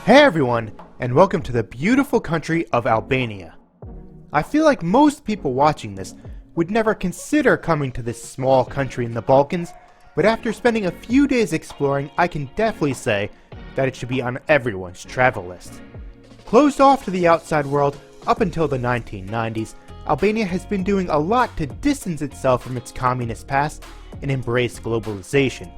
Hey everyone, and welcome to the beautiful country of Albania. I feel like most people watching this would never consider coming to this small country in the Balkans, but after spending a few days exploring, I can definitely say that it should be on everyone's travel list. Closed off to the outside world up until the 1990s, Albania has been doing a lot to distance itself from its communist past and embrace globalization.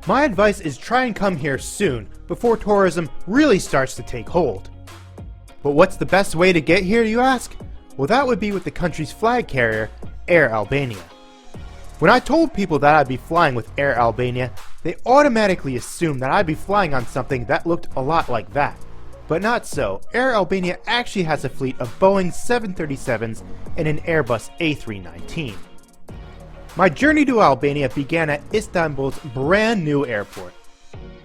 My advice is try and come here soon, before tourism really starts to take hold. But what's the best way to get here, you ask? Well, that would be with the country's flag carrier, Air Albania. When I told people that I'd be flying with Air Albania, they automatically assumed that I'd be flying on something that looked a lot like that. But not so. Air Albania actually has a fleet of Boeing 737s and an Airbus A319. My journey to Albania began at Istanbul's brand new airport.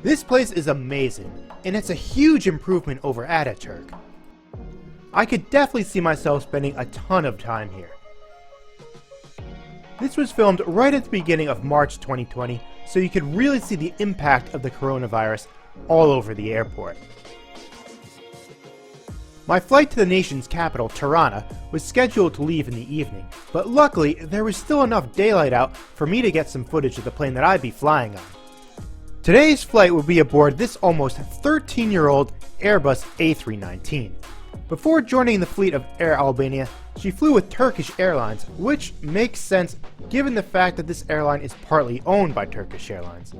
This place is amazing, and it's a huge improvement over Ataturk. I could definitely see myself spending a ton of time here. This was filmed right at the beginning of March 2020, so you could really see the impact of the coronavirus all over the airport. My flight to the nation's capital, Tirana, was scheduled to leave in the evening, but luckily there was still enough daylight out for me to get some footage of the plane that I'd be flying on. Today's flight will be aboard this almost 13-year-old Airbus A319. Before joining the fleet of Air Albania, she flew with Turkish Airlines, which makes sense given the fact that this airline is partly owned by Turkish Airlines.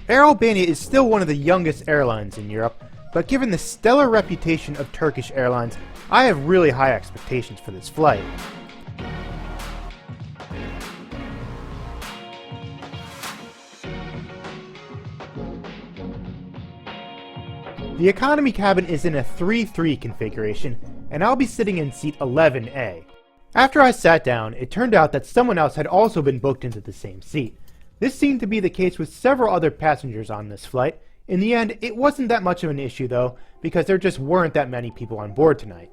Air Albania is still one of the youngest airlines in Europe, but given the stellar reputation of Turkish Airlines, I have really high expectations for this flight. The economy cabin is in a 3-3 configuration, and I'll be sitting in seat 11A. After I sat down, it turned out that someone else had also been booked into the same seat. This seemed to be the case with several other passengers on this flight. In the end, it wasn't that much of an issue though, because there just weren't that many people on board tonight.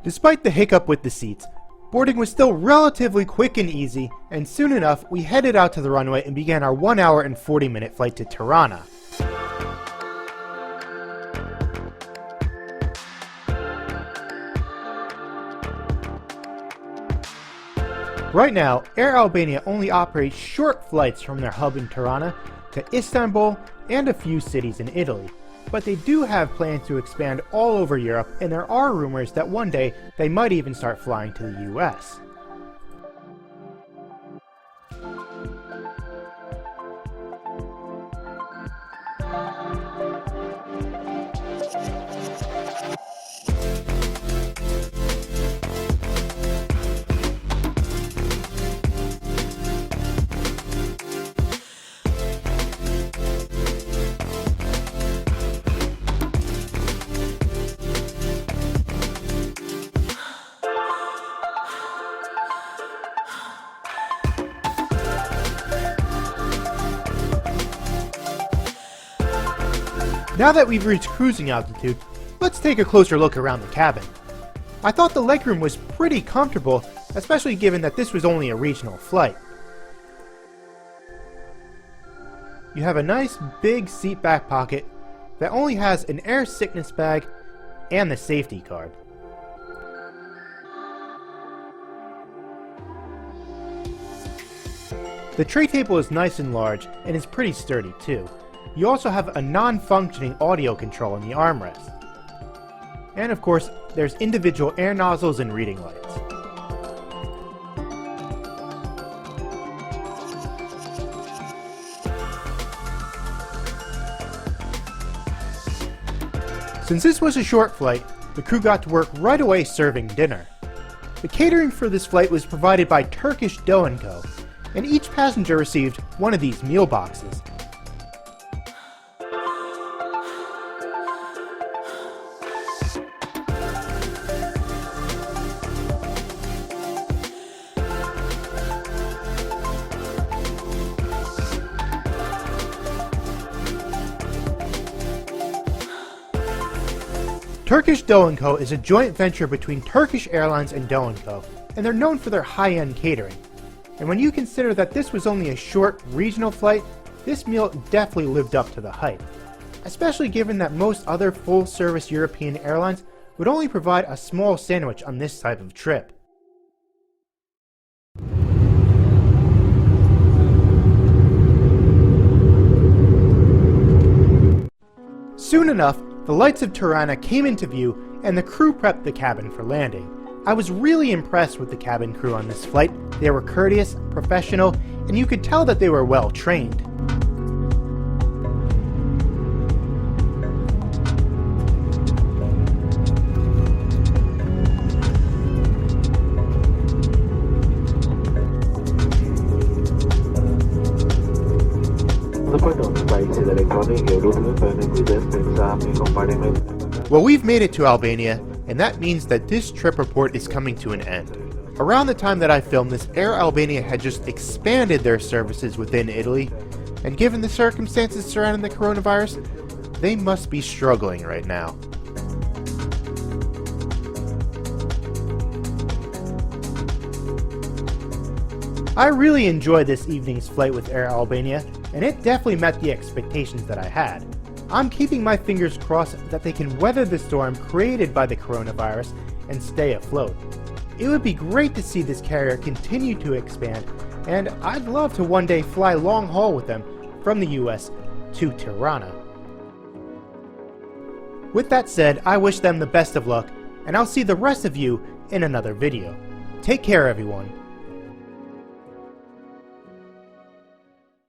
Despite the hiccup with the seats, boarding was still relatively quick and easy, and soon enough we headed out to the runway and began our 1 hour and 40-minute flight to Tirana. Right now, Air Albania only operates short flights from their hub in Tirana to Istanbul and a few cities in Italy, but they do have plans to expand all over Europe, and there are rumors that one day they might even start flying to the US. Now that we've reached cruising altitude, let's take a closer look around the cabin. I thought the legroom was pretty comfortable, especially given that this was only a regional flight. You have a nice big seat back pocket that only has an air sickness bag and the safety card. The tray table is nice and large and is pretty sturdy too. You also have a non-functioning audio control in the armrest. And of course, there's individual air nozzles and reading lights. Since this was a short flight, the crew got to work right away serving dinner. The catering for this flight was provided by Turkish Co., and each passenger received one of these meal boxes. Turkish Co. is a joint venture between Turkish Airlines and Co., and they're known for their high-end catering. And when you consider that this was only a short regional flight, this meal definitely lived up to the hype. especially given that most other full-service European airlines would only provide a small sandwich on this type of trip. Soon enough, the lights of Tirana came into view and the crew prepped the cabin for landing. I was really impressed with the cabin crew on this flight. They were courteous, professional, and you could tell that they were well trained. Well, we've made it to Albania, and that means that this trip report is coming to an end. Around the time that I filmed this, Air Albania had just expanded their services within Italy, and given the circumstances surrounding the coronavirus, they must be struggling right now. I really enjoyed this evening's flight with Air Albania, and it definitely met the expectations that I had. I'm keeping my fingers crossed that they can weather the storm created by the coronavirus and stay afloat. It would be great to see this carrier continue to expand, and I'd love to one day fly long haul with them from the US to Tirana. With that said, I wish them the best of luck, and I'll see the rest of you in another video. Take care, everyone.